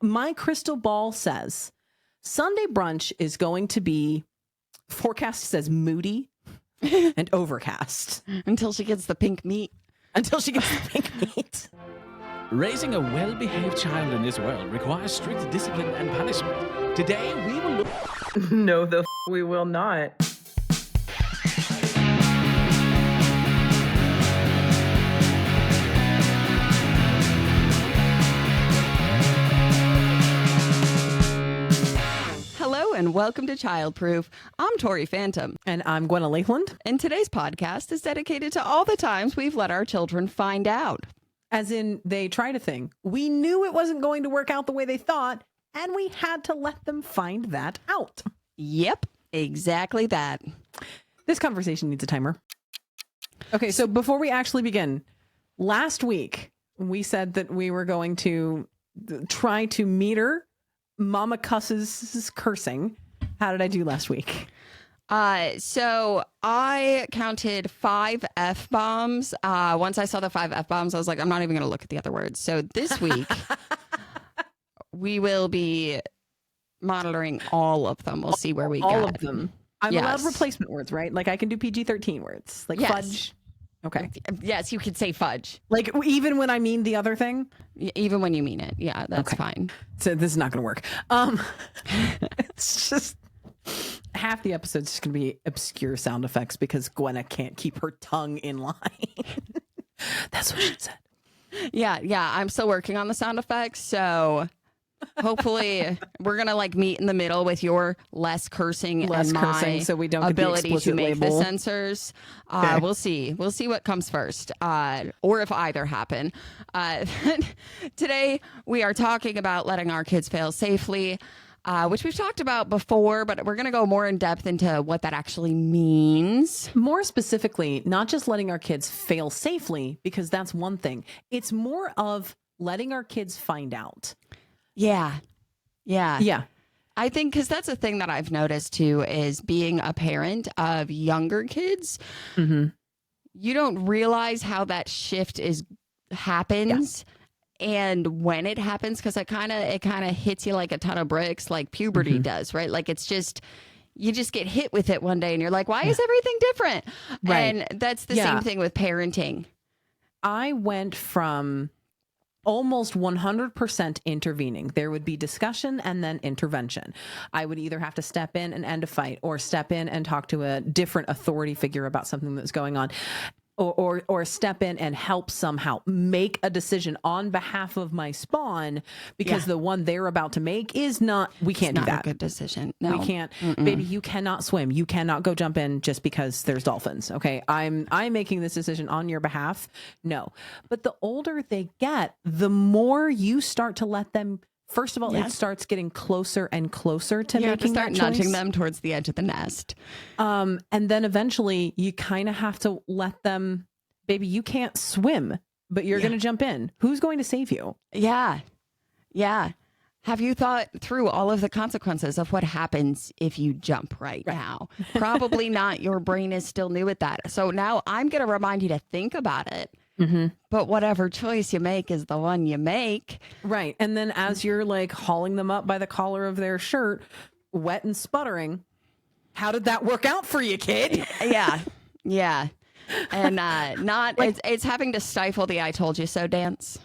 My crystal ball says Sunday brunch is going to be, forecast says moody and overcast. Until she gets the pink meat. Until she gets the pink meat. Raising a well-behaved child in this world requires strict discipline and punishment. Today, we will look... No, we will not. Hello and welcome to Childproof. I'm Tori Phantom. And I'm Gwenna Lakeland. And today's podcast is dedicated to all the times we've let our children find out. As in, they tried a thing. We knew it wasn't going to work out the way they thought, and we had to let them find that out. Yep, exactly that. This conversation needs a timer. Okay, so before we actually begin, last week we said that we were going to try to meter Mama Cuss's cursing. How did I do last week? So I counted 5 F-bombs. Once I saw the 5 F-bombs, I was like, I'm not even going to look at the other words. So this week, we will be monitoring all of them. We'll see where we all get. of them. I'm allowed replacement words, right? Like I can do PG-13 words, like fudge. Okay. Yes, you could say fudge. Like even when I mean the other thing? Even when you mean it. Yeah, that's fine. So this is not going to work. It's just half the episode's just going to be obscure sound effects because Gwenna can't keep her tongue in line. That's what she said. Yeah. I'm still working on the sound effects. So hopefully we're going to like meet in the middle with your less cursing and my so we don't get ability the to make label. the censors. Okay. We'll see what comes first, or if either happen. Today we are talking about letting our kids fail safely, which we've talked about before, but we're going to go more in depth into what that actually means. More specifically, not just letting our kids fail safely, because that's one thing. It's more of letting our kids find out. Yeah. I think because that's a thing that I've noticed too is being a parent of younger kids. Mm-hmm. You don't realize how that shift happens. Yeah. And when it happens, because it kind of hits you like a ton of bricks, like puberty does, right? Like it's just, you just get hit with it one day and you're like, why is everything different? Right. And that's the same thing with parenting. I went from almost 100% intervening. There would be discussion and then intervention. I would either have to step in and end a fight or step in and talk to a different authority figure about something that's going on. Or step in and help somehow make a decision on behalf of my spawn because the one they're about to make is not, we can't do that. Not a good decision. No. We can't. Baby, you cannot swim. You cannot go jump in just because there's dolphins. Okay. I'm making this decision on your behalf. No. But the older they get, the more you start to let them. First of all, it starts getting closer and closer to making that choice. Start nudging them towards the edge of the nest. And then eventually you kind of have to let them, baby, you can't swim, but you're going to jump in. Who's going to save you? Yeah. Have you thought through all of the consequences of what happens if you jump right now? Probably not. Your brain is still new at that. So now I'm going to remind you to think about it. Mm-hmm. But whatever choice you make is the one you make. Right. And then as you're like hauling them up by the collar of their shirt, wet and sputtering, how did that work out for you, kid? Yeah. And not like, it's having to stifle the I told you so dance.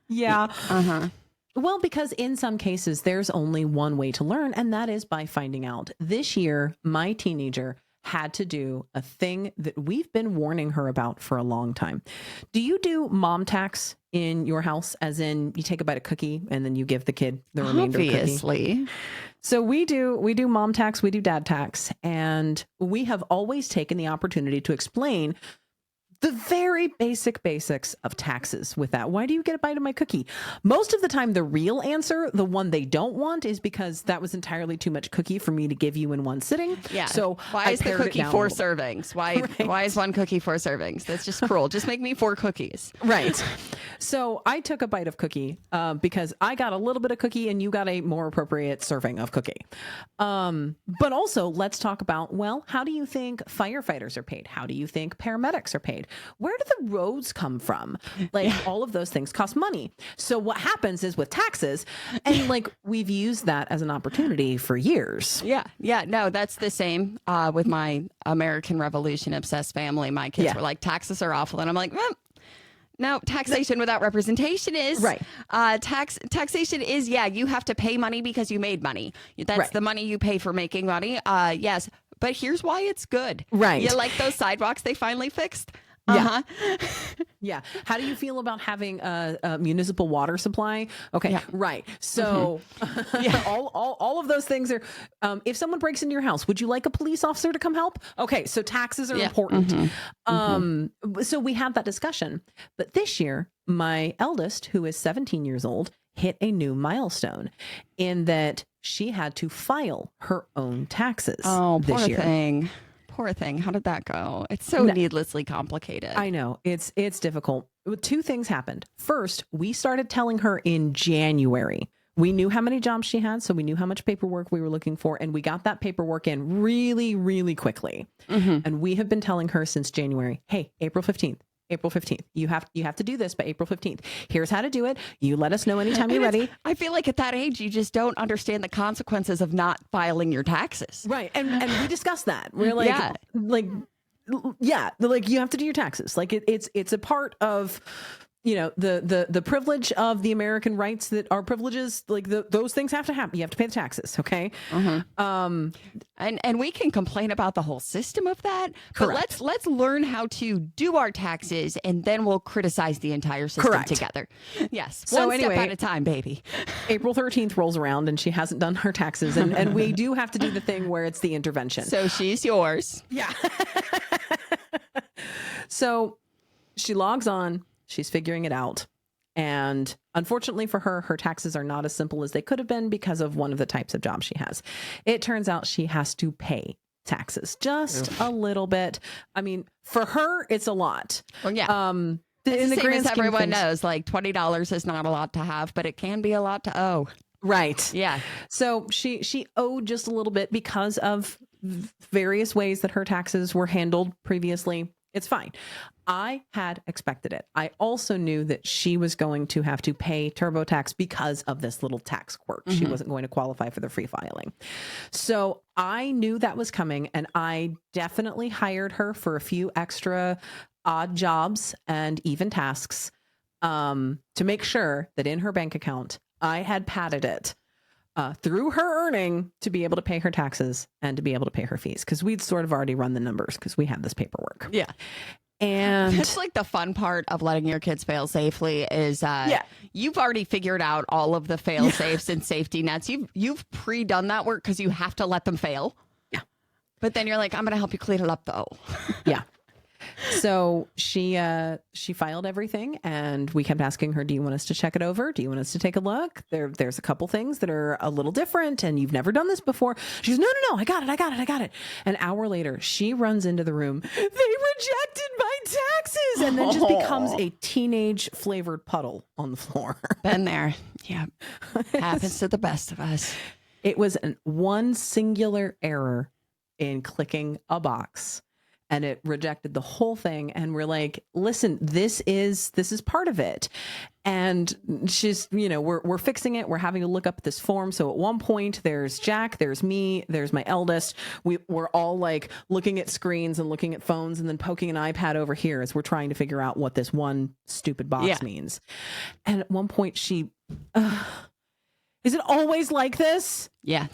Yeah. Uh-huh. Well, because in some cases there's only one way to learn, and that is by finding out. This year, my teenager had to do a thing that we've been warning her about for a long time. Do you do mom tax in your house? As in you take a bite of cookie and then you give the kid the remainder of cookie? Obviously. So we do mom tax, we do dad tax, and we have always taken the opportunity to explain the very basics of taxes with that. Why do you get a bite of my cookie? Most of the time, the real answer, the one they don't want, is because that was entirely too much cookie for me to give you in one sitting. Yeah. So why is the cookie 4 servings? Why is one cookie 4 servings? That's just cruel. Just make me 4 cookies. Right. So I took a bite of cookie because I got a little bit of cookie and you got a more appropriate serving of cookie. But also, let's talk about, well, how do you think firefighters are paid? How do you think paramedics are paid? Where do the roads come from? Like all of those things cost money. So what happens is with taxes, and like we've used that as an opportunity for years. Yeah. Yeah. No, that's the same with my American Revolution obsessed family. My kids were like, taxes are awful. And I'm like, no, taxation without representation is right. Taxation is, you have to pay money because you made money. That's the money you pay for making money. Yes. But here's why it's good. Right. You like those sidewalks they finally fixed? Yeah. Yeah. How do you feel about having a municipal water supply? Okay. Yeah. Right. So all of those things are, if someone breaks into your house, would you like a police officer to come help? Okay. So taxes are important. So we had that discussion, but this year, my eldest, who is 17 years old, hit a new milestone in that she had to file her own taxes. Oh, this poor year. thing. Poor thing. How did that go? It's so needlessly complicated. I know. It's difficult. Two things happened. First, we started telling her in January. We knew how many jobs she had, so we knew how much paperwork we were looking for, and we got that paperwork in really, really quickly. And we have been telling her since January, hey, April 15th. April 15th. You have to do this by April 15th. Here's how to do it. You let us know anytime you're ready. I feel like at that age, you just don't understand the consequences of not filing your taxes. Right. And we discussed that. We're like, like you have to do your taxes. Like it's a part of, the privilege of the American rights that are privileges. Like those things have to happen. You have to pay the taxes. Okay. And we can complain about the whole system of that. But let's learn how to do our taxes, and then we'll criticize the entire system together. Yes. So one anyway, step at a time, baby. April 13th rolls around and she hasn't done her taxes. And we do have to do the thing where it's the intervention. So she's yours. Yeah. So she logs on. She's figuring it out. And unfortunately for her, her taxes are not as simple as they could have been because of one of the types of jobs she has. It turns out she has to pay taxes just a little bit. I mean, for her, it's a lot. Well, yeah. In the grand scheme everyone of things, knows, like $20 is not a lot to have, but it can be a lot to owe. Right. Yeah. So she owed just a little bit because of various ways that her taxes were handled previously. It's fine. I had expected it. I also knew that she was going to have to pay TurboTax because of this little tax quirk. She wasn't going to qualify for the free filing. So I knew that was coming, and I definitely hired her for a few extra odd jobs and even tasks to make sure that in her bank account, I had padded it through her earning to be able to pay her taxes and to be able to pay her fees, because we'd sort of already run the numbers because we had this paperwork. Yeah. And it's like the fun part of letting your kids fail safely is you've already figured out all of the fail safes and safety nets. You've pre-done that work because you have to let them fail. Yeah. But then you're like, I'm going to help you clean it up though. Yeah. So she filed everything, and we kept asking her, do you want us to check it over? Do you want us to take a look? There's a couple things that are a little different and you've never done this before. She goes, no, I got it. An hour later, she runs into the room. They rejected my taxes, and then just becomes a teenage flavored puddle on the floor. Been there. Yeah. Happens to the best of us. It was one singular error in clicking a box, and it rejected the whole thing. And we're like, listen, this is part of it. And she's, we're fixing it. We're having to look up this form. So at one point there's Jack, there's me, there's my eldest. We're all like looking at screens and looking at phones and then poking an iPad over here as we're trying to figure out what this one stupid box means. And at one point she, is it always like this? Yeah.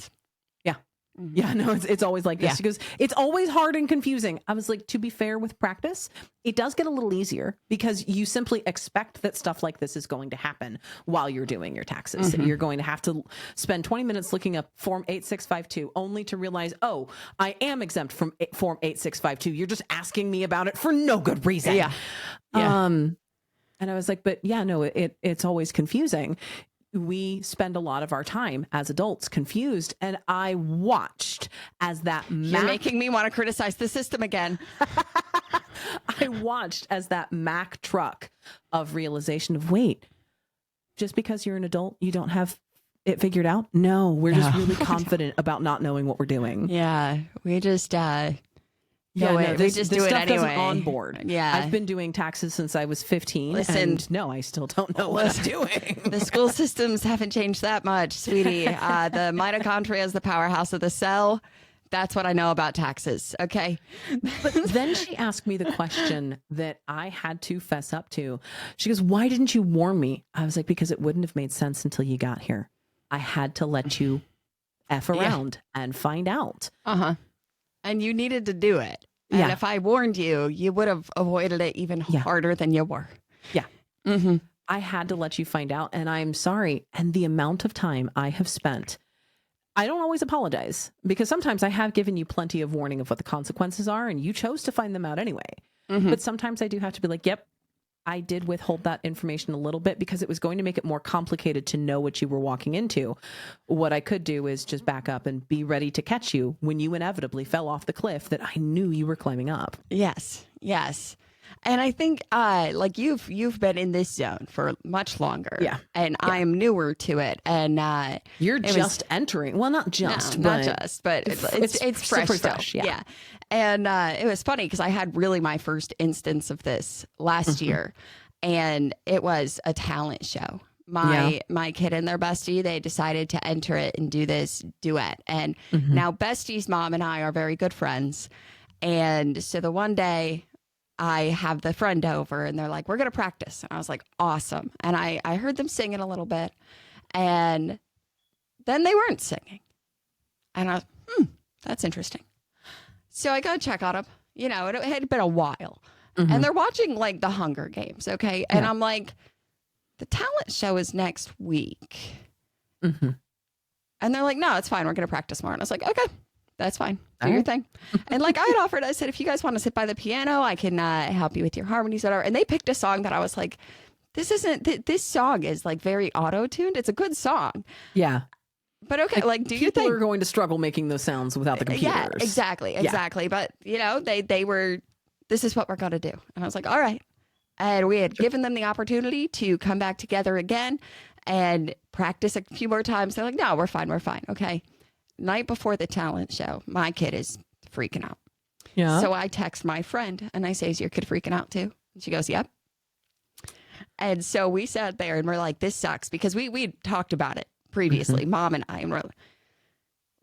Yeah, no, it's always like this. Yeah. She goes, it's always hard and confusing. I was like, to be fair, with practice, it does get a little easier because you simply expect that stuff like this is going to happen while you're doing your taxes. You're going to have to spend 20 minutes looking up Form 8652 only to realize, oh, I am exempt from Form 8652. You're just asking me about it for no good reason. Yeah. And I was like, but yeah, no, it's always confusing. We spend a lot of our time as adults confused, and I watched as that You're making me want to criticize the system again. I watched as that Mack truck of realization of, wait, just because you're an adult, you don't have it figured out? No, we're just really confident about not knowing what we're doing. Yeah, we just go it. We just do it stuff doesn't anyway. on board. Yeah. I've been doing taxes since I was 15. Listen. And no, I still don't know what I'm doing. The school systems haven't changed that much, sweetie. The mitochondria is the powerhouse of the cell. That's what I know about taxes. Okay. But then she asked me the question that I had to fess up to. She goes, why didn't you warn me? I was like, because it wouldn't have made sense until you got here. I had to let you F around and find out. Uh-huh. And you needed to do it. And Yeah. if I warned you, you would have avoided it even harder than you were. Yeah. Mm-hmm. I had to let you find out, and I'm sorry. And the amount of time I have spent, I don't always apologize, because sometimes I have given you plenty of warning of what the consequences are, and you chose to find them out anyway. Mm-hmm. But sometimes I do have to be like, yep, I did withhold that information a little bit because it was going to make it more complicated to know what you were walking into. What I could do is just back up and be ready to catch you when you inevitably fell off the cliff that I knew you were climbing up. Yes. Yes. And I think like you've been in this zone for much longer. Yeah. And I am newer to it. And You're was- just entering. Well, not just, no, but not just, but it's super fresh still. fresh, yeah. And it was funny because I had really my first instance of this last year, and it was a talent show. My kid and their bestie, they decided to enter it and do this duet. And now bestie's mom and I are very good friends. And so the one day I have the friend over and they're like, we're going to practice. And I was like, awesome. And I heard them singing a little bit, and then they weren't singing. And I was, that's interesting. So I go check on them. You know, it had been a while. And they're watching like the Hunger Games, okay? And I'm like, the talent show is next week. And they're like, no, it's fine. We're going to practice more. And I was like, okay, that's fine. Do your thing. And like I had offered, I said, if you guys want to sit by the piano, I can help you with your harmonies, whatever. And they picked a song that I was like, this song is like very auto-tuned. It's a good song. yeah. But okay, like do your People thing. are going to struggle making those sounds without the computers. Yeah, exactly. But you know, they were, this is what we're going to do. And I was like, all right. And we had given them the opportunity to come back together again and practice a few more times. They're like, no, we're fine. Okay. Night before the talent show, my kid is freaking out. Yeah. So I text my friend and I say, is your kid freaking out too? And she goes, yep. And so we sat there and we're like, this sucks, because we talked about it previously, Mom and I, and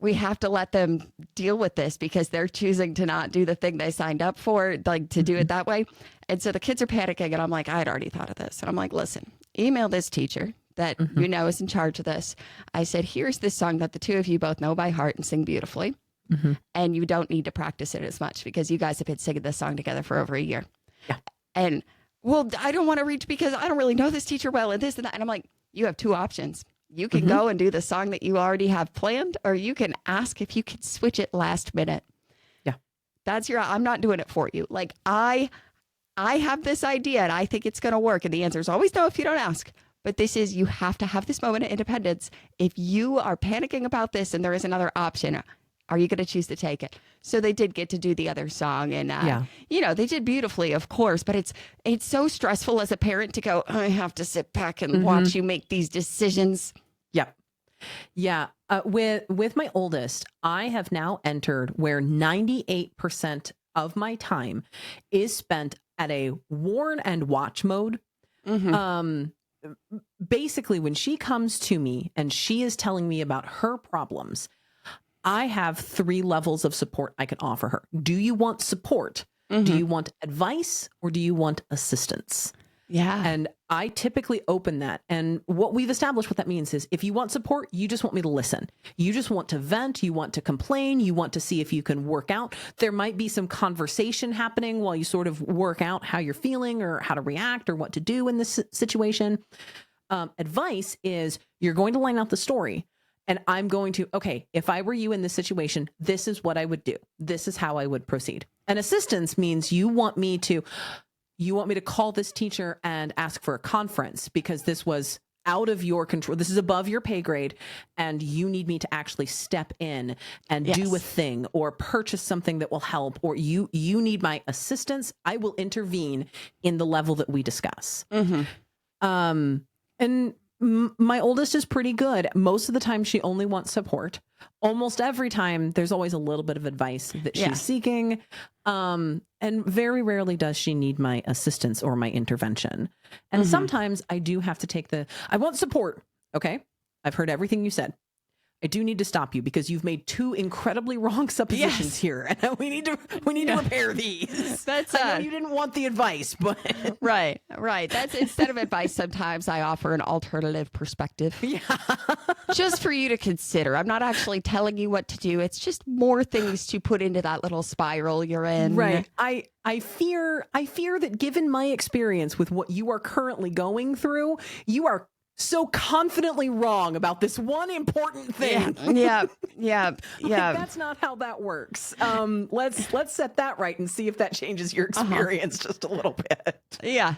we have to let them deal with this because they're choosing to not do the thing they signed up for, like to do it that way. And so the kids are panicking, and I'm like, I'd already thought of this. And I'm like, listen, email this teacher that you know is in charge of this. I said, here's this song that the two of you both know by heart and sing beautifully. And you don't need to practice it as much because you guys have been singing this song together for over a year. Yeah. And well, I don't want to reach because I don't really know this teacher well and this and that. And I'm like, you have two options. You can go and do the song that you already have planned, or you can ask if you can switch it last minute. Yeah. That's I'm not doing it for you. Like I have this idea and I think it's going to work. And the answer is always no if you don't ask. But this is, you have to have this moment of independence. If you are panicking about this and there is another option, are you going to choose to take it? So they did get to do the other song, and you know, they did beautifully, of course. But it's so stressful as a parent to go, I have to sit back and watch you make these decisions. Yep. Yeah. With my oldest, I have now entered where 98% of my time is spent at a warn and watch mode. Basically, when she comes to me and she is telling me about her problems, I have 3 levels of support I can offer her. Do you want support? Do you want advice, or do you want assistance? Yeah. And I typically open that. And what we've established, what that means is, if you want support, you just want me to listen. You just want to vent. You want to complain. You want to see if you can work out. There might be some conversation happening while you sort of work out how you're feeling or how to react or what to do in this situation. Advice is, you're going to line out the story. And I'm going to, okay, if I were you in this situation, this is what I would do. This is how I would proceed. And assistance means you want me to call this teacher and ask for a conference because this was out of your control. This is above your pay grade, and you need me to actually step in and do a thing or purchase something that will help, or you need my assistance. I will intervene in the level that we discuss. And My oldest is pretty good. Most of the time, she only wants support. Almost every time, there's always a little bit of advice that she's seeking. And very rarely does she need my assistance or my intervention. And sometimes I do have to take I want support. Okay. I've heard everything you said. I do need to stop you because you've made two incredibly wrong suppositions here, and we need to repair these. I know you didn't want the advice, but right. That's instead of advice. Sometimes I offer an alternative perspective, just for you to consider. I'm not actually telling you what to do. It's just more things to put into that little spiral you're in. Right. I fear that given my experience with what you are currently going through, you are so confidently wrong about this one important thing. Yeah. That's not how that works. Let's set that right and see if that changes your experience just a little bit. Yeah.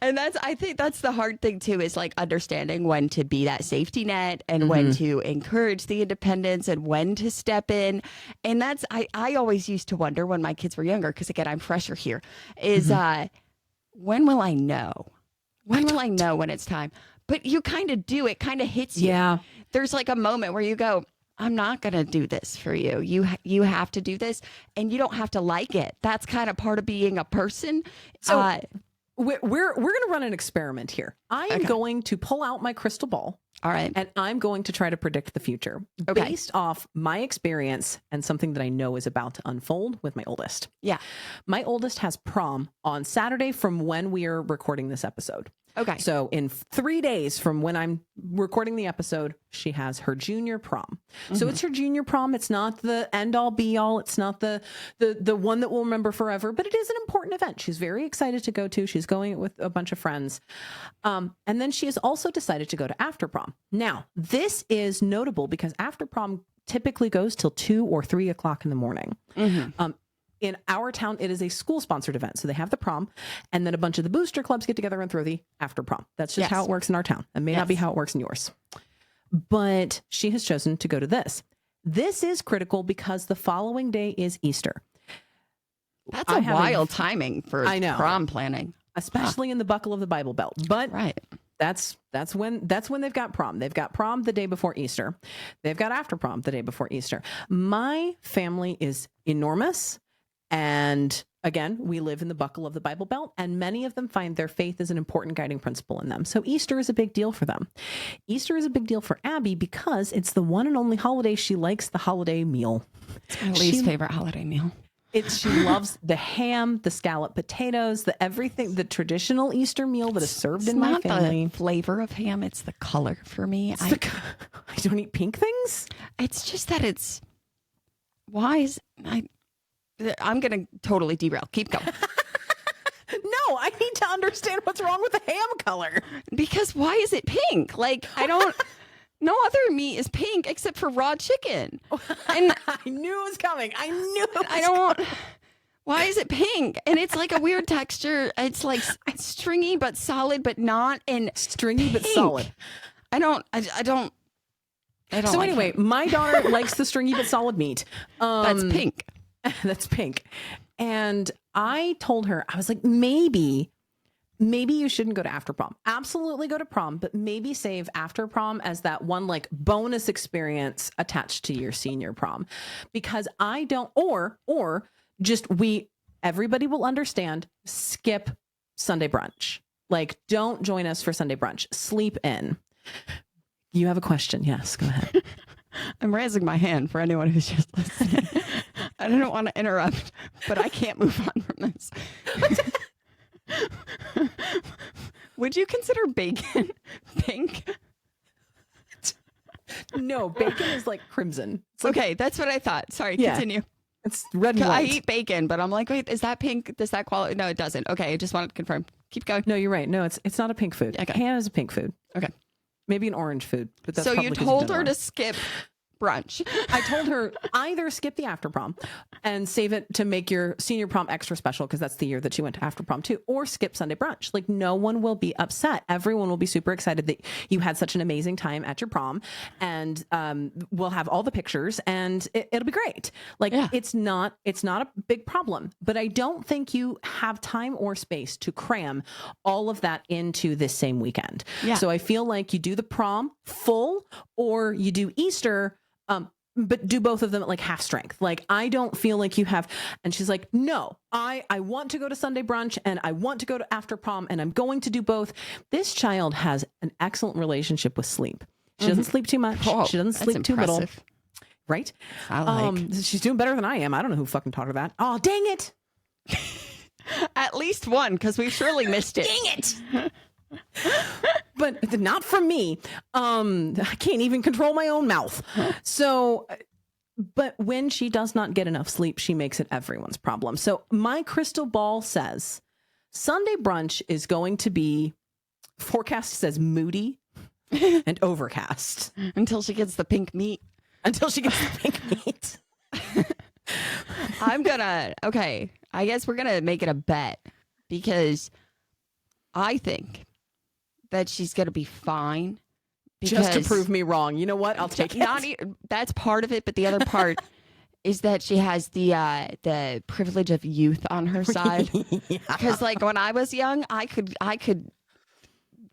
And I think that's the hard thing too, is like understanding when to be that safety net and when to encourage the independence and when to step in. And that's, I always used to wonder when my kids were younger, because again, I'm fresher here, is when will I know? When will I know when it's time? But you kind of do. It kind of hits you. Yeah. There's like a moment where you go, I'm not going to do this for you. You have to do this, and you don't have to like it. That's kind of part of being a person. So we're going to run an experiment here. I am going to pull out my crystal ball. All right. And I'm going to try to predict the future based off my experience and something that I know is about to unfold with my oldest. Yeah. My oldest has prom on Saturday from when we are recording this episode. Okay. So in 3 days from when I'm recording the episode, she has her junior prom. So it's her junior prom. It's not the end all be all. It's not the one that we'll remember forever, but it is an important event. She's very excited to go to. She's going with a bunch of friends. And then she has also decided to go to after prom. Now, this is notable because after prom typically goes till 2 or 3 o'clock in the morning. In our town, it is a school-sponsored event. So they have the prom, and then a bunch of the booster clubs get together and throw the after prom. That's just how it works in our town. It may not be how it works in yours. But she has chosen to go to this. This is critical because the following day is Easter. That's a wild timing for prom planning. Especially in the buckle of the Bible Belt. But that's when they've got prom. They've got prom the day before Easter. They've got after prom the day before Easter. My family is enormous. And again, we live in the buckle of the Bible Belt, and many of them find their faith as an important guiding principle in them. So Easter is a big deal for them. Easter is a big deal for Abby because it's the one and only holiday she likes the holiday meal. It's my least favorite holiday meal. She loves the ham, the scalloped potatoes, the everything, the traditional Easter meal that is served in my family. Not the flavor of ham, it's the color for me. I don't eat pink things. It's just that I'm going to totally derail. Keep going. No, I need to understand what's wrong with the ham color. Because why is it pink? Like, no other meat is pink except for raw chicken. And I knew it was coming. Why is it pink? And it's like a weird texture. It's like stringy but solid, but not stringy but solid. I don't. So anyway, my daughter likes the stringy but solid meat. That's pink. That's pink. And I told her, I was like, maybe you shouldn't go to after prom. Absolutely go to prom, but maybe save after prom as that one like bonus experience attached to your senior prom. Because everybody will understand, skip Sunday brunch. Like, don't join us for Sunday brunch. Sleep in. You have a question. Yes, go ahead. I'm raising my hand for anyone who's just listening. I don't want to interrupt, but I can't move on from this. Would you consider bacon pink? No, bacon is like crimson. Okay, that's what I thought. Sorry, continue. It's red and white. I eat bacon, but I'm like, wait, is that pink? Does that qualify? No, it doesn't. Okay, I just wanted to confirm. Keep going. No, you're right. No, it's not a pink food. Okay. Ham is a pink food. Okay. Maybe an orange food. But that's so you told her to skip brunch. I told her either skip the after prom and save it to make your senior prom extra special because that's the year that she went to after prom too, or skip Sunday brunch. Like no one will be upset. Everyone will be super excited that you had such an amazing time at your prom, and we'll have all the pictures and it'll be great. Like it's not a big problem, but I don't think you have time or space to cram all of that into this same weekend. Yeah. So I feel like you do the prom full or you do Easter, but do both of them at like half strength. Like, I don't feel like you have, and she's like, no, I want to go to Sunday brunch and I want to go to after prom and I'm going to do both. This child has an excellent relationship with sleep. She doesn't sleep too much. She doesn't sleep too little. Right? I like. She's doing better than I am. I don't know who fucking taught her that. Oh, dang it. At least one, because we surely missed it. Dang it. But not from me. I can't even control my own mouth. So, but when she does not get enough sleep, she makes it everyone's problem. So my crystal ball says Sunday brunch is going to be, forecast says moody and overcast. Until she gets the pink meat. Until she gets the pink meat. Okay, I guess we're going to make it a bet because I think that she's going to be fine. Just to prove me wrong. You know what? I'll take it. That's part of it, but the other part is that she has the privilege of youth on her side. Because like when I was young, I could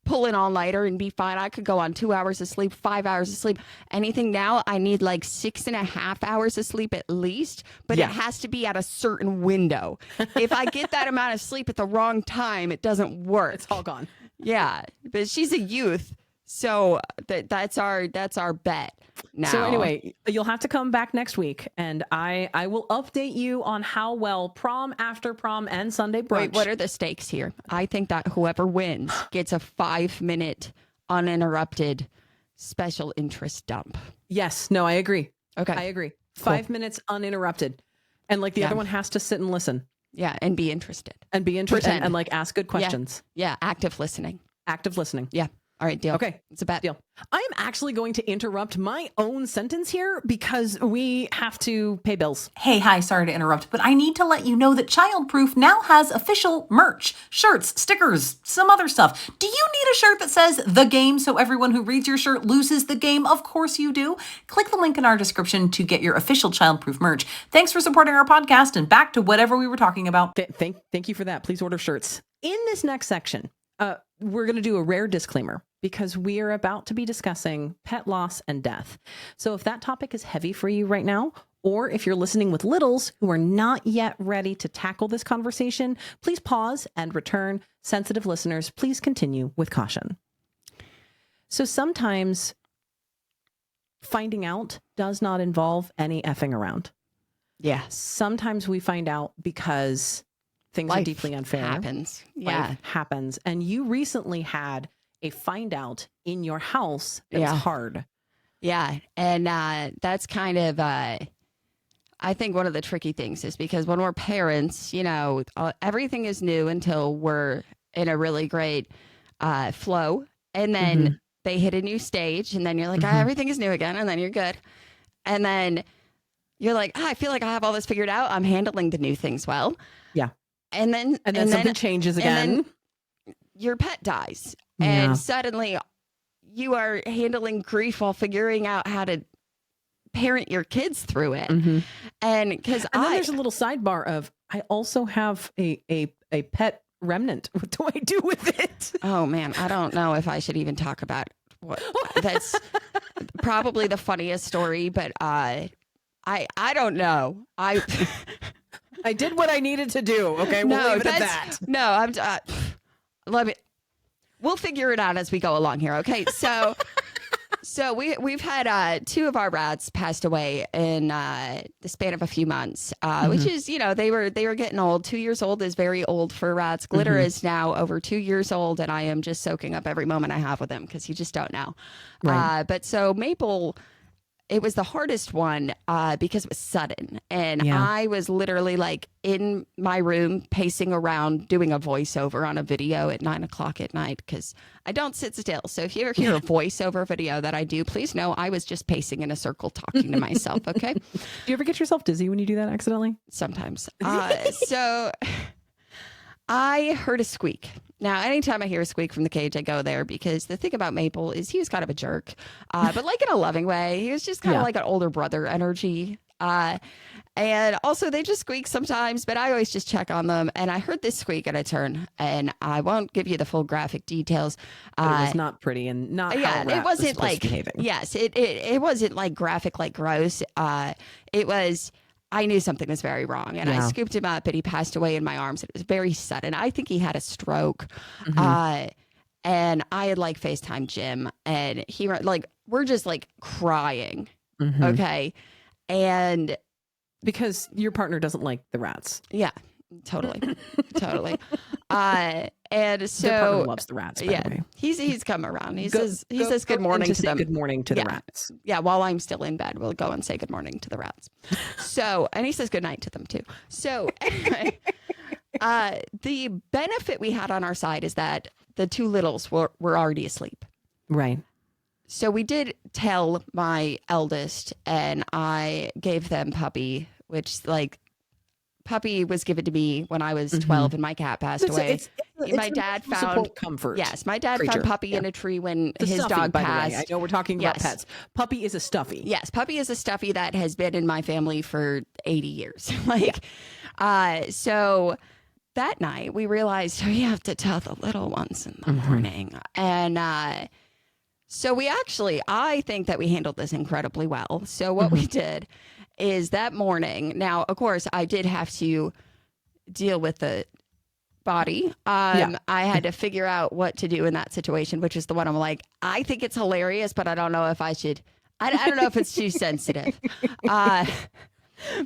pull an all-nighter and be fine. I could go on 2 hours of sleep, 5 hours of sleep. Anything now, I need like 6.5 hours of sleep at least, but it has to be at a certain window. If I get that amount of sleep at the wrong time, it doesn't work. It's all gone. Yeah, but she's a youth, so that's our bet now. So anyway, you'll have to come back next week, and I will update you on how well prom, after prom, and Sunday brunch. Wait, what are the stakes here? I think that whoever wins gets a 5-minute uninterrupted special interest dump. Yes, no, I agree. Okay, I agree. 5 minutes uninterrupted, and like the other one has to sit and listen. Yeah, and be interested. And be interested and like ask good questions. Yeah, active listening. Active listening. Yeah. All right, deal. Okay. It's a bet. Deal. I am actually going to interrupt my own sentence here because we have to pay bills. Hey, hi, sorry to interrupt, but I need to let you know that Childproof now has official merch, shirts, stickers, some other stuff. Do you need a shirt that says The Game so everyone who reads your shirt loses the game? Of course you do. Click the link in our description to get your official Childproof merch. Thanks for supporting our podcast, and back to whatever we were talking about. Thank you for that. Please order shirts. In this next section, we're going to do a rare disclaimer because we are about to be discussing pet loss and death. So if that topic is heavy for you right now, or if you're listening with littles who are not yet ready to tackle this conversation, please pause and return. Sensitive listeners, please continue with caution. So sometimes finding out does not involve any effing around. Yeah. Sometimes we find out because things are deeply unfair. Happens. Life happens. And you recently had a find out in your house that's hard. Yeah. And that's kind of, I think one of the tricky things is because when we're parents, you know, everything is new until we're in a really great flow. And then they hit a new stage and then you're like, everything is new again. And then you're good. And then you're like, I feel like I have all this figured out. I'm handling the new things well. Yeah. And then something changes again. And then your pet dies. And suddenly you are handling grief while figuring out how to parent your kids through it. And then there's a little sidebar of, I also have a pet remnant. What do I do with it? Oh man, I don't know if I should even talk about what that's probably the funniest story, but I don't know. I did what I needed to do. Okay, we'll leave it at that. No, we'll figure it out as we go along here. Okay, so we've had 2 of our rats passed away in the span of a few months, which is, you know, they were getting old. 2 years old is very old for rats. Glitter is now over 2 years old, and I am just soaking up every moment I have with him because you just don't know. Right. But so Maple it was the hardest one because it was sudden. And Yeah. I was literally like in my room pacing around doing a voiceover on a video at 9:00 at night because I don't sit still. So if you ever hear a voiceover video that I do, please know I was just pacing in a circle talking to myself. Okay. Do you ever get yourself dizzy when you do that accidentally? Sometimes. So I heard a squeak. Now, anytime I hear a squeak from the cage, I go there because the thing about Maple is he was kind of a jerk, but like in a loving way. He was just kind of like an older brother energy. And also they just squeak sometimes, but I always just check on them. And I heard this squeak and I turn, and I won't give you the full graphic details. But it was not pretty and not how a rat it wasn't was like, behaving. yes, it wasn't like graphic, like gross. It was, I knew something was very wrong, and I scooped him up and he passed away in my arms. It was very sudden. I think he had a stroke. And I had like FaceTime Jim, and he like, we're just like crying. Okay. And because your partner doesn't like the rats. yeah, totally. Totally. And so Your partner loves the rats, by the way. he's come around. He says good morning to them. Good morning to the rats. Yeah, while I'm still in bed, we'll go and say good morning to the rats. So, and he says good night to them too. So anyway, the benefit we had on our side is that the two littles were already asleep. Right. So we did tell my eldest, and I gave them Puppy, which like Puppy was given to me when I was 12 and my cat passed away. My dad found comfort. Yes, my dad creature. found Puppy in a tree when The his stuffy, dog by the way. passed. I know we're talking about pets. Puppy is a stuffy. Yes, Puppy is a stuffy that has been in my family for 80 years. So that night we realized we have to tell the little ones in the morning. And so we actually, I think that we handled this incredibly well. So what we did is that morning, now, of course, I did have to deal with the body. I had to figure out what to do in that situation, which is the one I'm like, I think it's hilarious, but I don't know if I should, I don't know if it's too sensitive.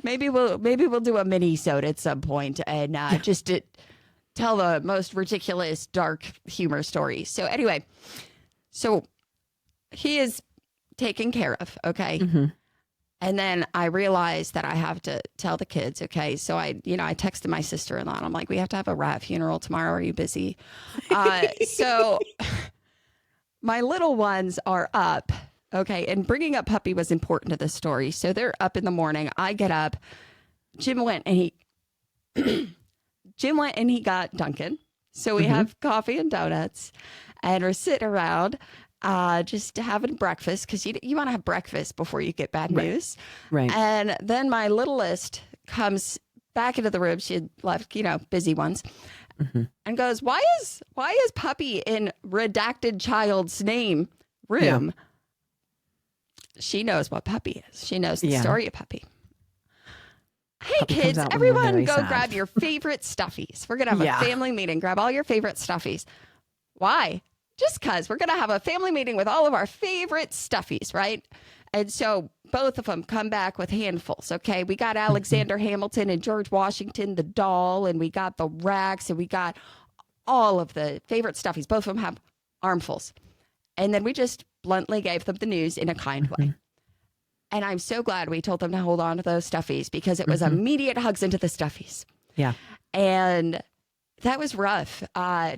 Maybe we'll do a mini-sode at some point and just to tell the most ridiculous, dark humor story. So anyway, so he is taken care of, okay? And then I realized that I have to tell the kids, okay? So I texted my sister-in-law, and I'm like, we have to have a rat funeral tomorrow. Are you busy? So my little ones are up, okay? And bringing up Puppy was important to this story. So they're up in the morning. I get up. Jim went and he got Duncan. So we have coffee and donuts, and we're sitting around just having breakfast, because you want to have breakfast before you get bad news. Right. And then my littlest comes back into the room. She had left, busy ones, and goes, why is Puppy in redacted child's name room? Yeah. She knows what Puppy is. She knows the story of Puppy. Hey, Puppy kids, everyone go grab your favorite stuffies. We're going to have a family meeting. Grab all your favorite stuffies. Why? Just because we're going to have a family meeting with all of our favorite stuffies, right? And so both of them come back with handfuls, okay? We got Alexander Hamilton and George Washington, the doll, and we got the racks, and we got all of the favorite stuffies. Both of them have armfuls. And then we just bluntly gave them the news in a kind way. And I'm so glad we told them to hold on to those stuffies, because it was immediate hugs into the stuffies. Yeah. And that was rough.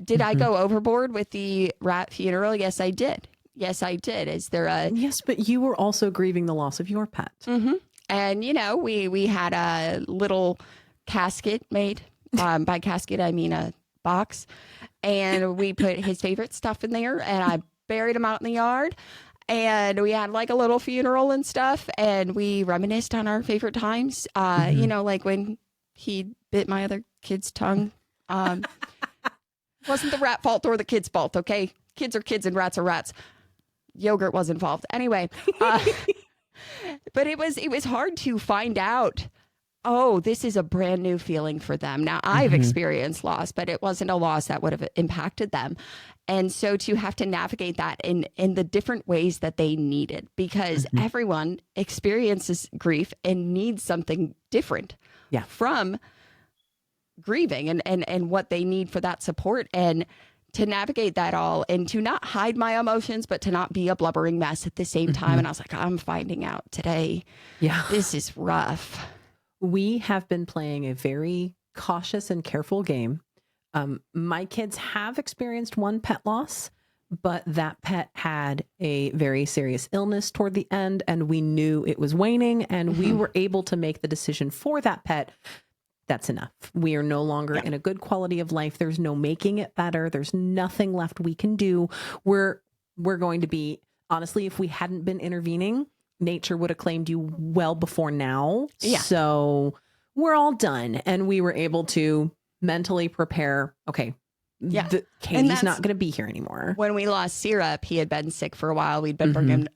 Did I go overboard with the rat funeral? Yes, I did. Is there a... Yes, but you were also grieving the loss of your pet. And, we had a little casket made. By casket, I mean a box. And we put his favorite stuff in there, and I buried him out in the yard. And we had like a little funeral and stuff. And we reminisced on our favorite times. Like when he bit my other kid's tongue. Wasn't the rat fault or the kid's fault, okay? Kids are kids and rats are rats. Yogurt was involved. Anyway, but it was hard to find out, this is a brand new feeling for them. Now, I've experienced loss, but it wasn't a loss that would have impacted them. And so to have to navigate that in the different ways that they needed, because everyone experiences grief and needs something different from grieving and what they need for that support. And to navigate that all and to not hide my emotions, but to not be a blubbering mess at the same time. And I was like, I'm finding out today. Yeah. This is rough. We have been playing a very cautious and careful game. My kids have experienced one pet loss, but that pet had a very serious illness toward the end, and we knew it was waning, and we were able to make the decision for that pet. That's enough. We are no longer in a good quality of life. There's no making it better. There's nothing left we can do. We're going to be, honestly, if we hadn't been intervening, nature would have claimed you well before now. Yeah. So we're all done. And we were able to mentally prepare, okay, Katie's not going to be here anymore. When we lost Syrup, he had been sick for a while. We'd been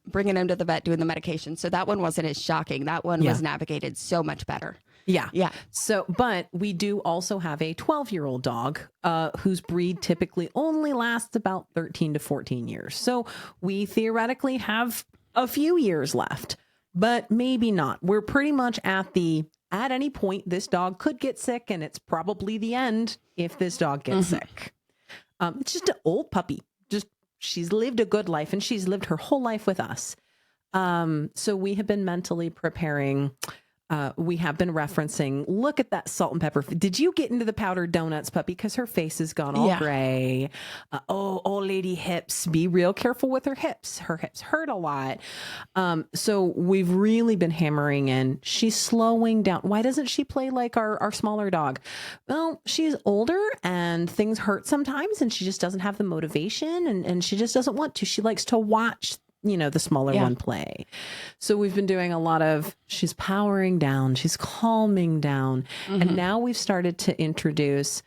bringing him to the vet, doing the medication. So that one wasn't as shocking. That one was navigated so much better. Yeah. Yeah. So, but we do also have a 12-year-old dog whose breed typically only lasts about 13 to 14 years. So we theoretically have a few years left, but maybe not. We're pretty much at any point this dog could get sick, and it's probably the end if this dog gets sick. It's just an old puppy. She's lived a good life, and she's lived her whole life with us. So we have been mentally preparing. We have been referencing, look at that salt and pepper. Did you get into the powdered donuts, puppy? Because her face has gone all gray. Old lady hips. Be real careful with her hips. Her hips hurt a lot. So we've really been hammering in. She's slowing down. Why doesn't she play like our smaller dog? Well, she's older and things hurt sometimes, and she just doesn't have the motivation, and she just doesn't want to. She likes to watch the smaller one play. So we've been doing a lot of, she's powering down, she's calming down. And now we've started to introduce,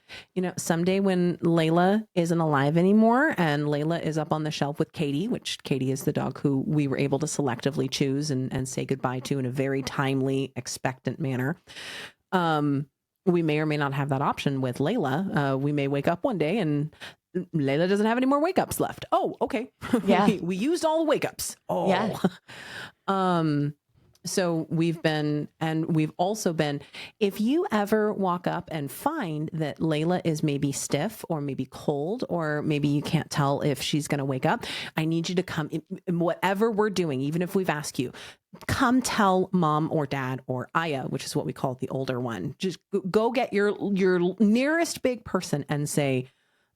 someday when Layla isn't alive anymore and Layla is up on the shelf with Katie, which Katie is the dog who we were able to selectively choose and say goodbye to in a very timely, expectant manner. We may or may not have that option with Layla. We may wake up one day and Layla doesn't have any more wake ups left. Oh, okay. Yeah. we used all the wake ups. Oh, yeah. So we've also been, if you ever walk up and find that Layla is maybe stiff or maybe cold, or maybe you can't tell if she's going to wake up, I need you to come in whatever we're doing. Even if we've asked you, come tell mom or dad or Aya, which is what we call the older one. Just go get your nearest big person and say,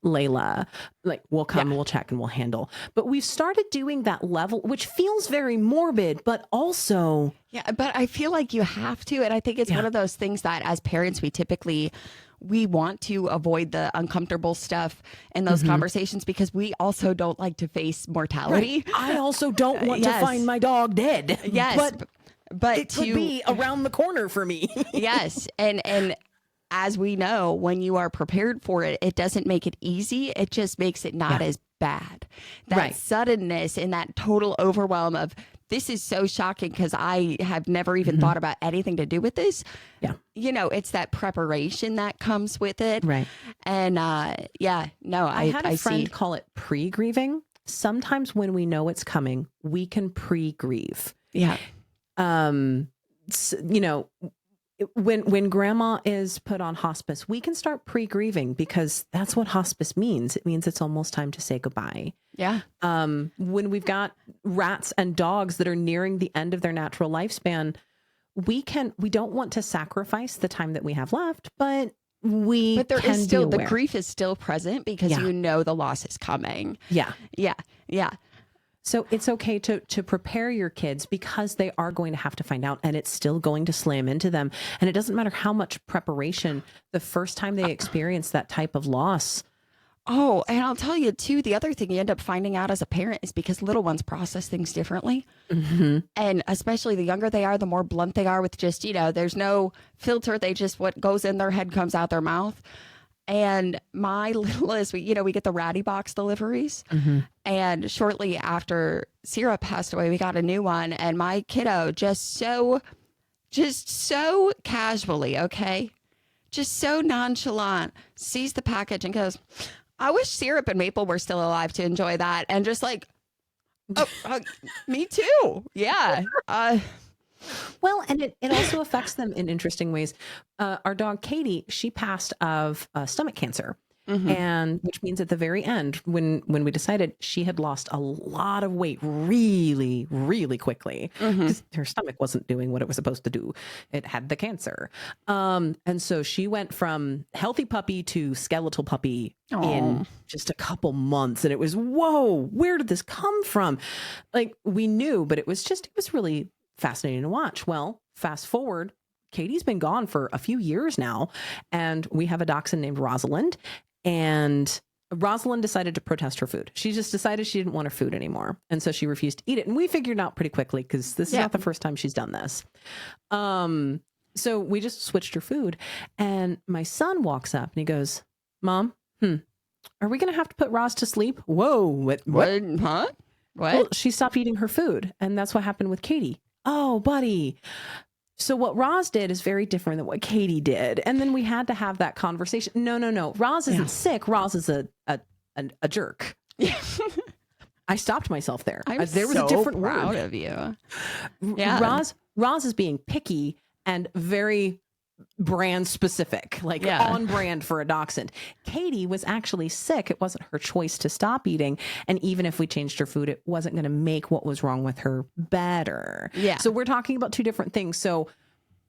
Layla, like, we'll come, we'll check, and we'll handle. But we've started doing that level, which feels very morbid, but also... Yeah, but I feel like you have to. And I think it's one of those things that as parents, we want to avoid the uncomfortable stuff in those conversations, because we also don't like to face mortality. Right. I also don't want to find my dog dead. Yes. But it could be around the corner for me. Yes. And as we know, when you are prepared for it, it doesn't make it easy. It just makes it not as bad. That suddenness and that total overwhelm of, this is so shocking because I have never even thought about anything to do with this. Yeah. It's that preparation that comes with it. Right. And I had a friend call it pre-grieving. Sometimes when we know it's coming, we can pre-grieve. Yeah. When grandma is put on hospice, we can start pre-grieving, because that's what hospice means. It means it's almost time to say goodbye. Yeah. When we've got rats and dogs that are nearing the end of their natural lifespan, we don't want to sacrifice the time that we have left, but there is still, the grief is still present, because the loss is coming. Yeah. Yeah. Yeah. So it's okay to prepare your kids, because they are going to have to find out, and it's still going to slam into them. And it doesn't matter how much preparation the first time they experience that type of loss. Oh, and I'll tell you too, the other thing you end up finding out as a parent is because little ones process things differently. And especially the younger they are, the more blunt they are with just, there's no filter. They just, what goes in their head comes out their mouth. And my littlest, we get the ratty box deliveries. And shortly after Syrup passed away, we got a new one. And my kiddo just so casually, just so nonchalant, sees the package and goes, I wish Syrup and Maple were still alive to enjoy that. And just like, me too. Yeah. Well, and it also affects them in interesting ways. Our dog, Katie, she passed of stomach cancer. And which means at the very end, when we decided, she had lost a lot of weight really, really quickly because her stomach wasn't doing what it was supposed to do. It had the cancer. And so she went from healthy puppy to skeletal puppy in just a couple months. And it was, whoa, where did this come from? Like, we knew, but it was really fascinating to watch. Well, fast forward, Katie's been gone for a few years now, and we have a dachshund named Rosalind. And Rosalind decided to protest her food. She just decided she didn't want her food anymore. And so she refused to eat it. And we figured out pretty quickly, because this is not the first time she's done this. So we just switched her food. And my son walks up and he goes, Mom, are we going to have to put Roz to sleep? Whoa, what? Huh? What? Well, she stopped eating her food. And that's what happened with Katie. Oh, buddy. So what Roz did is very different than what Katie did. And then we had to have that conversation. No. Roz isn't sick. Roz is a jerk. Yeah. I stopped myself there. There was so a different proud word. of you. Yeah. Roz is being picky and very brand specific, like on brand for a dachshund. Katie was actually sick. It wasn't her choice to stop eating. And even if we changed her food, it wasn't going to make what was wrong with her better. Yeah. So we're talking about two different things. So,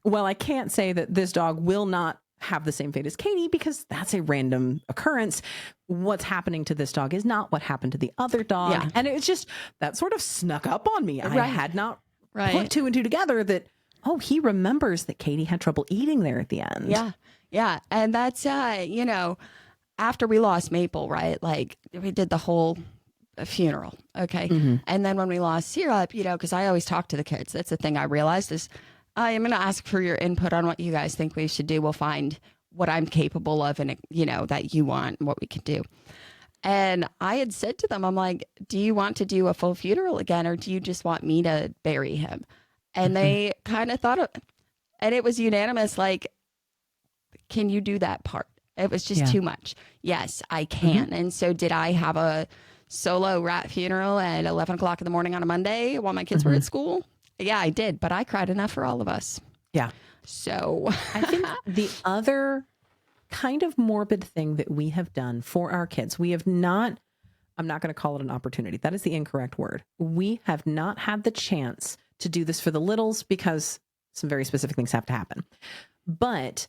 well, I can't say that this dog will not have the same fate as Katie, because that's a random occurrence. What's happening to this dog is not what happened to the other dog. Yeah. And it was just, that sort of snuck up on me. I had not put two and two together that, oh, he remembers that Katie had trouble eating there at the end. Yeah. Yeah. And that's, after we lost Maple, right? Like, we did the whole funeral. Okay. And then when we lost Syrup, because I always talk to the kids. That's the thing I realized is I am going to ask for your input on what you guys think we should do. We'll find what I'm capable of and, that you want and what we can do. And I had said to them, I'm like, do you want to do a full funeral again, or do you just want me to bury him? And they kind of thought of, and it was unanimous, like, can you do that part? It was just too much. Yes, I can. And so did I have a solo rat funeral at 11 o'clock in the morning on a Monday while my kids were at school? Yeah, I did. But I cried enough for all of us. Yeah. So I think the other kind of morbid thing that we have done for our kids, we have not, I'm not going to call it an opportunity. That is the incorrect word. We have not had the chance to do this for the littles because some very specific things have to happen. But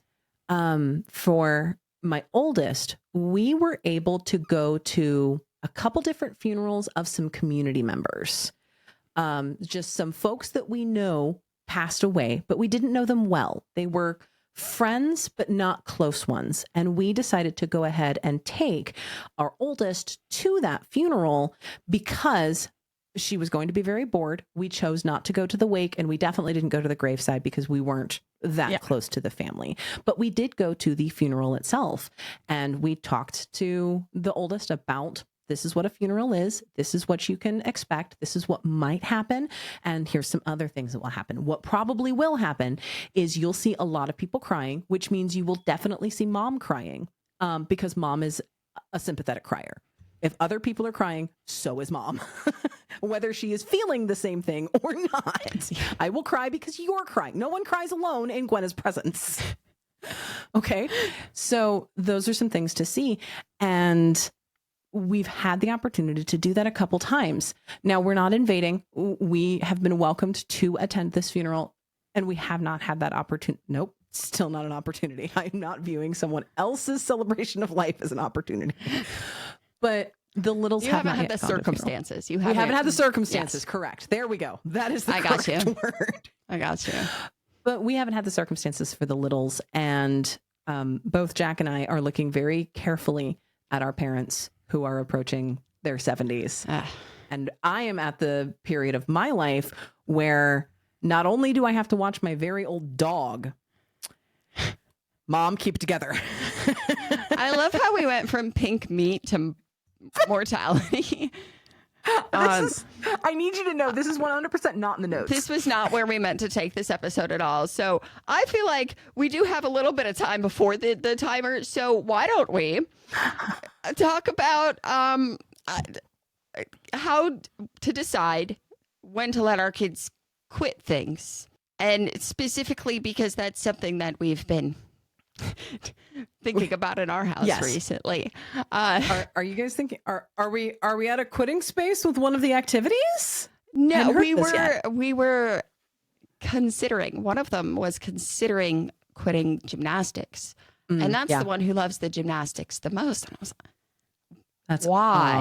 for my oldest, we were able to go to a couple different funerals of some community members. Just some folks that we know passed away, but we didn't know them well. They were friends, but not close ones. And we decided to go ahead and take our oldest to that funeral because she was going to be very bored. We chose not to go to the wake, and we definitely didn't go to the graveside because we weren't that close to the family. But we did go to the funeral itself, and we talked to the oldest about, this is what a funeral is. This is what you can expect. This is what might happen. And here's some other things that will happen. What probably will happen is you'll see a lot of people crying, which means you will definitely see mom crying because mom is a sympathetic crier. If other people are crying, so is mom, whether she is feeling the same thing or not. I will cry because you're crying. No one cries alone in Gwenna's presence. Okay. So those are some things to see. And we've had the opportunity to do that a couple times. Now, we're not invading. We have been welcomed to attend this funeral, and we have not had that opportunity. Nope. Still not an opportunity. I'm not viewing someone else's celebration of life as an opportunity. But the littles haven't had the circumstances. We haven't had the circumstances. Yes. Correct. There we go. That is the correct word. I got you. But we haven't had the circumstances for the littles. And both Jack and I are looking very carefully at our parents who are approaching their 70s. And I am at the period of my life where not only do I have to watch my very old dog, Mom, keep it together. I love how we went from pink meat to mortality. I need you to know this is 100% not in the notes. This was not where we meant to take this episode at all. So I feel like we do have a little bit of time before the timer. So why don't we talk about how to decide when to let our kids quit things? And specifically because that's something that we've been thinking about in our house Yes. recently. Are you guys thinking? Are we at a quitting space with one of the activities? No, Hadn't heard this yet. we were considering. One of them was considering quitting gymnastics, and that's yeah. the one who loves the gymnastics the most. And I was like, That's why?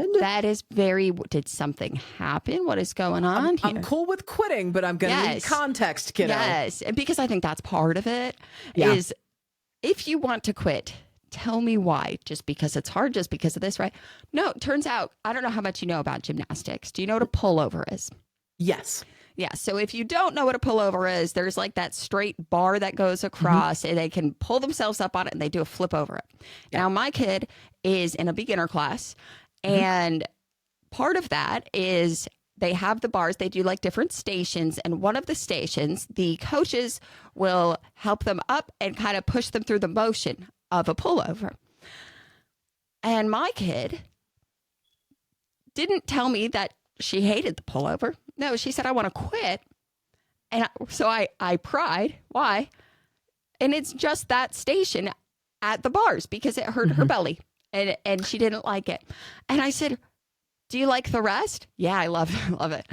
odd. That is very. Did something happen? What is going on here? I'm cool with quitting, but I'm going to need Yes. context, kiddo. Yes, and because I think that's part of it. Yeah. Is if you want to quit, tell me why. Just because it's hard, just because of this, right? No, it turns out, I don't know how much you know about gymnastics. Do you know what a pullover is? Yes. Yeah. So if you don't know what a pullover is, there's like that straight bar that goes across and they can pull themselves up on it and they do a flip over it. Yeah. Now, my kid is in a beginner class and part of that is they have the bars, they do like different stations. And one of the stations, the coaches will help them up and kind of push them through the motion of a pullover. And my kid didn't tell me that she hated the pullover. No, she said, I want to quit. And so I pried. Why? And it's just that station at the bars because it hurt her belly and she didn't like it. And I said, do you like the rest? Yeah, I love it.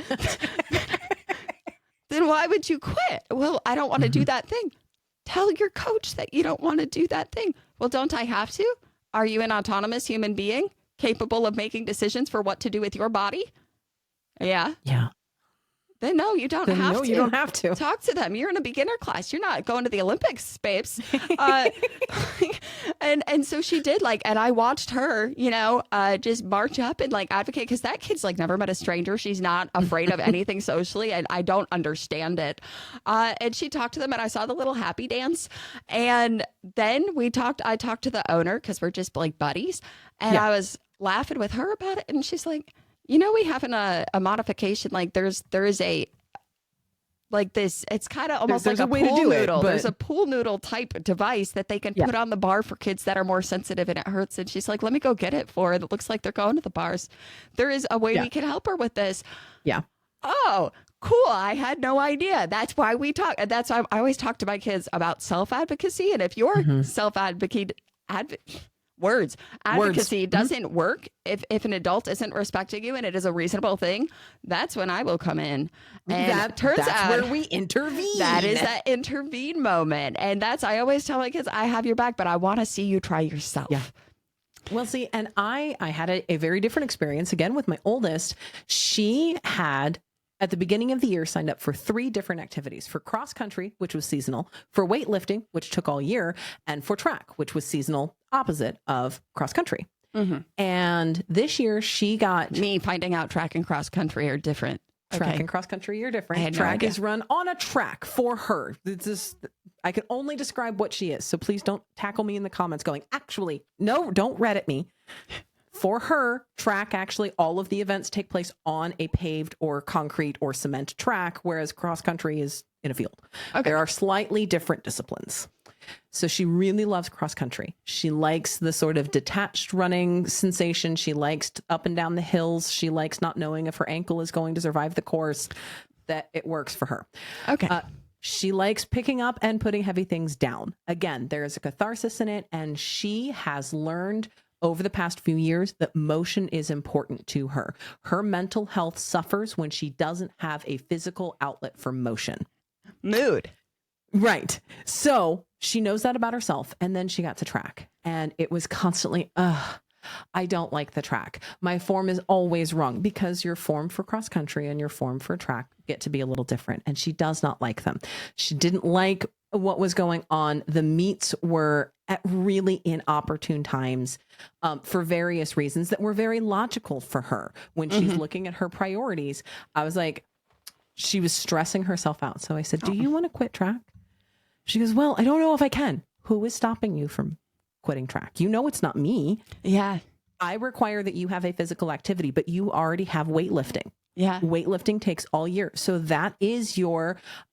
Then why would you quit? Well, I don't want to do that thing. Tell your coach that you don't want to do that thing. Well, don't I have to? Are you an autonomous human being capable of making decisions for what to do with your body? Yeah. Yeah. Then no, you don't have No, to. you don't have to. Talk to them. You're in a beginner class. You're not going to the Olympics, babes. And so she did and I watched her, just march up and advocate because that kid's never met a stranger. She's not afraid of anything socially. And I don't understand it. And she talked to them and I saw the little happy dance. And then I talked to the owner because we're just buddies. And I was laughing with her about it. And she's like, we have a modification. There is a this. It's kind of almost there's like a way to pool do it, noodle. but- There's a pool noodle type device that they can put on the bar for kids that are more sensitive and it hurts. And she's like, let me go get it for her. It looks like they're going to the bars. There is a way we can help her with this. Yeah. Oh, cool. I had no idea. That's why we talk. And that's why I always talk to my kids about self-advocacy. And if your self-advocacy advocacy doesn't work, if an adult isn't respecting you and it is a reasonable thing, that's when I will come in. And That turns that's out where we intervene. that is that intervene moment. And I always tell my kids, I have your back, but I want to see you try yourself. Yeah. Well, see, and I had a very different experience again with my oldest. She had at the beginning of the year signed up for 3 different activities: for cross country, which was seasonal, for weightlifting, which took all year, and for track, which was seasonal, opposite of cross country. And this year she got Me finding out track and cross country are different. track and cross country are I different. had no Track idea. is run on a track for her. I can only describe what she is. So please don't tackle me in the comments going, actually, no, don't Reddit me. For her, track, actually, all of the events take place on a paved or concrete or cement track, whereas cross country is in a field. Okay. There are slightly different disciplines. So she really loves cross country. She likes the sort of detached running sensation. She likes up and down the hills. She likes not knowing if her ankle is going to survive the course, that it works for her. Okay. She likes picking up and putting heavy things down. Again, there is a catharsis in it, and she has learned over the past few years that motion is important to her. Her mental health suffers when she doesn't have a physical outlet for motion. Mood. Right. So she knows that about herself. And then she got to track, and it was constantly, I don't like the track. My form is always wrong, because your form for cross country and your form for track get to be a little different. And she does not like them. She didn't like what was going on. The meets were at really inopportune times for various reasons that were very logical for her. When she's looking at her priorities, I was like, she was stressing herself out. So I said, do you want to quit track? She goes, well, I don't know if I can. Who is stopping you from quitting track? You know, it's not me. Yeah. I require that you have a physical activity, but you already have weightlifting. Yeah. Weightlifting takes all year. So that is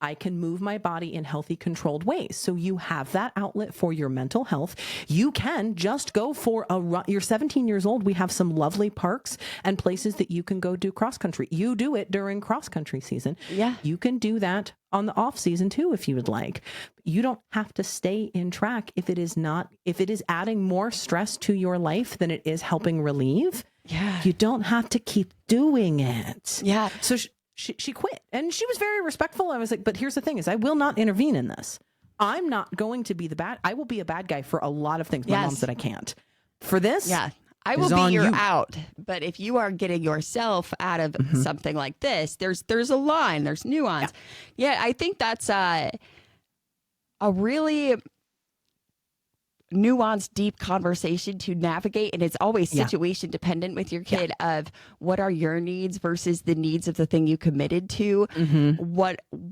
I can move my body in healthy, controlled ways. So you have that outlet for your mental health. You can just go for a run. You're 17 years old. We have some lovely parks and places that you can go do cross country. You do it during cross country season. Yeah. You can do that on the off season too, if you would like. You don't have to stay in track if it is adding more stress to your life than it is helping relieve. Yeah. You don't have to keep doing it. Yeah. So she quit, and she was very respectful. I was like, but here's the thing is I will not intervene in this. I'm not going to be I will be a bad guy for a lot of things. My mom said I can't. For this. Yeah. I will be your out. But if you are getting yourself out of something like this, there's a line, there's nuance. Yeah, I think that's a really nuanced, deep conversation to navigate, and it's always situation dependent with your kid of what are your needs versus the needs of the thing you committed to.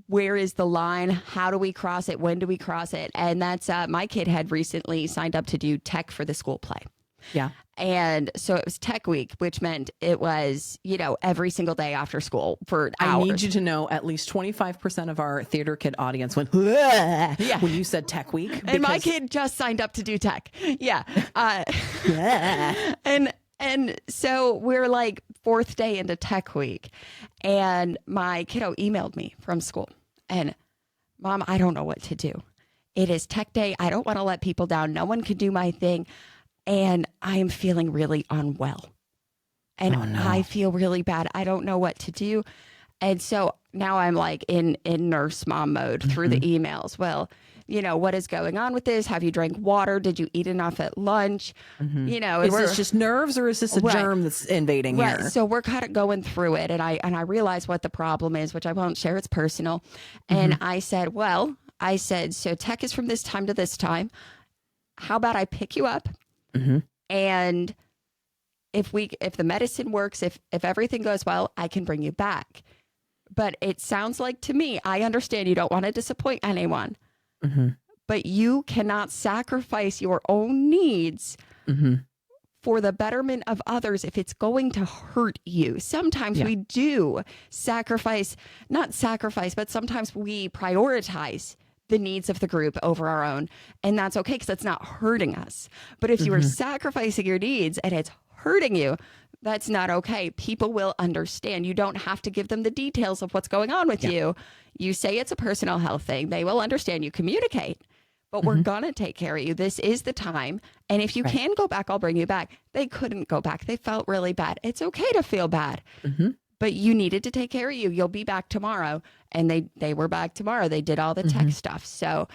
Where is the line? How do we cross it? When do we cross it? And that's my kid had recently signed up to do tech for the school play. Yeah. And so it was tech week, which meant it was, every single day after school for hours. I need you to know at least 25% of our theater kid audience went, when you said tech week. And my kid just signed up to do tech. Yeah. And so we're like fourth day into tech week, and my kiddo emailed me from school and, Mom, I don't know what to do. It is tech day. I don't want to let people down. No one can do my thing. And I am feeling really unwell. And I feel really bad. I don't know what to do. And so now I'm like in nurse mom mode through the emails. Well, what is going on with this? Have you drank water? Did you eat enough at lunch? Is this just nerves, or is this a germ that's invading here? So we're kind of going through it. And I realize what the problem is, which I won't share. It's personal. And I said, so tech is from this time to this time. How about I pick you up? And if the medicine works, if everything goes well, I can bring you back. But it sounds like to me, I understand you don't want to disappoint anyone, but you cannot sacrifice your own needs for the betterment of others if it's going to hurt you. Sometimes we do not sacrifice, but sometimes we prioritize the needs of the group over our own. And that's okay because that's not hurting us. But if you are sacrificing your needs and it's hurting you, that's not okay. People will understand. You don't have to give them the details of what's going on with you. You say it's a personal health thing. They will understand. You communicate. But we're going to take care of you. This is the time. And if you can go back, I'll bring you back. They couldn't go back. They felt really bad. It's okay to feel bad. But you needed to take care of you. You'll be back tomorrow. And they were back tomorrow. They did all the tech stuff. So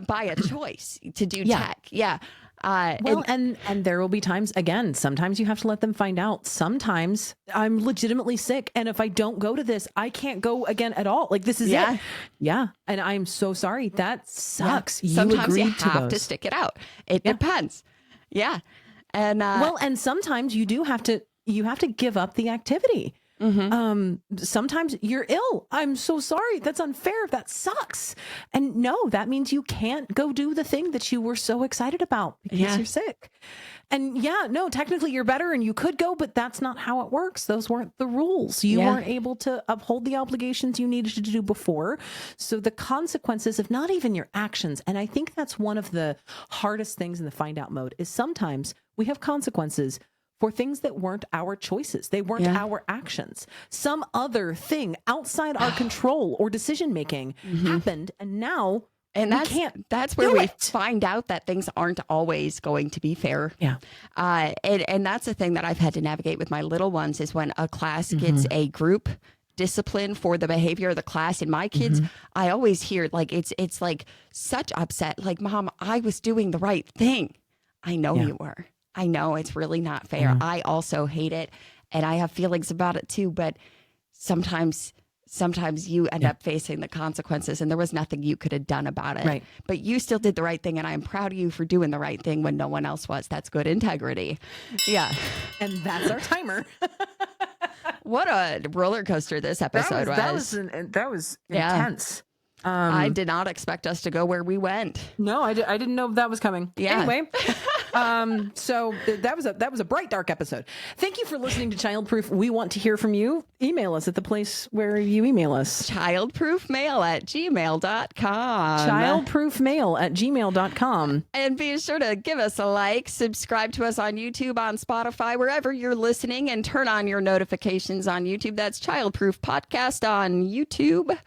by a choice to do tech. Yeah. And there will be times, again, sometimes you have to let them find out. Sometimes I'm legitimately sick. And if I don't go to this, I can't go again at all. Like, this is it. Yeah. And I'm so sorry. That sucks. Yeah. Sometimes you have to stick it out. It depends. Yeah. And and sometimes you have to give up the activity. Sometimes you're ill. I'm so sorry. That's unfair. That sucks. And no, that means you can't go do the thing that you were so excited about because you're sick. And technically you're better and you could go, but that's not how it works. Those weren't the rules. You weren't able to uphold the obligations you needed to do before. So the consequences of not even your actions. And I think that's one of the hardest things in the find out mode is sometimes we have consequences for things that weren't our choices. They weren't our actions. Some other thing outside our control or decision making happened, and now that's where we find out that things aren't always going to be fair. Yeah. And that's the thing that I've had to navigate with my little ones is when a class gets a group discipline for the behavior of the class. And my kids, I always hear like it's like such upset. Like, Mom, I was doing the right thing. I know you were. I know it's really not fair. I also hate it and I have feelings about it too, but sometimes you end up facing the consequences and there was nothing you could have done about it. Right. But you still did the right thing and I'm proud of you for doing the right thing when no one else was. That's good integrity. Yeah. And that's our timer. What a roller coaster this episode was. That was intense. I did not expect us to go where we went. No, I didn't know that was coming. Yeah. Anyway. So that was a bright, dark episode. Thank you for listening to Childproof. We want to hear from you. Email us at the place where you email us. Childproofmail@gmail.com. Childproofmail@gmail.com. And be sure to give us a like, subscribe to us on YouTube, on Spotify, wherever you're listening, and turn on your notifications on YouTube. That's Childproof Podcast on YouTube.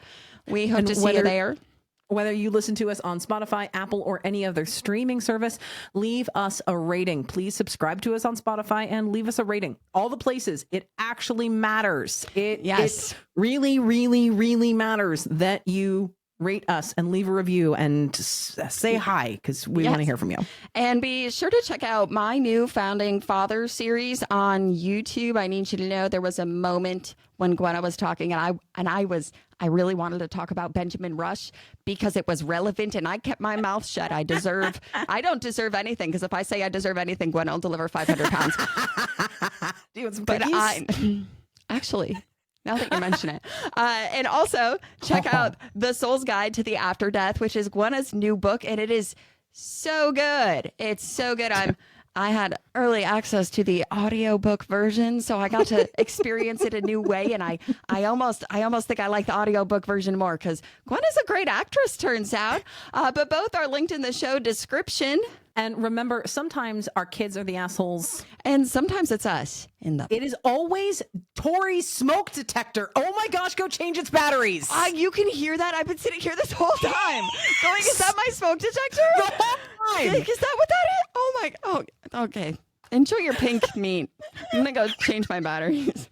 We hope to see you there. Whether you listen to us on Spotify, Apple, or any other streaming service, leave us a rating. Please subscribe to us on Spotify and leave us a rating. All the places. It actually matters. It really, really, really matters that you rate us and leave a review and say hi, because we want to hear from you. And be sure to check out my new Founding Father series on YouTube. I need you to know there was a moment when Gwenna was talking, and I really wanted to talk about Benjamin Rush because it was relevant, and I kept my mouth shut. I don't deserve anything, because if I say I deserve anything, Gwenna will deliver 500 pounds. Do you want some But cookies? Actually, now that you mention it. And also check out The Soul's Guide to the After Death, which is Gwenna's new book, and it is so good. It's so good. I had early access to the audiobook version, so I got to experience it a new way, and I almost think I like the audiobook version more, because Gwenna's a great actress, turns out. But both are linked in the show description. And remember, sometimes our kids are the assholes. And sometimes it's us. It is always Tori's smoke detector. Oh my gosh, go change its batteries. You can hear that? I've been sitting here this whole time going, is that my smoke detector? The whole time. Is that what that is? Oh my, okay. Enjoy your pink meat. I'm going to go change my batteries.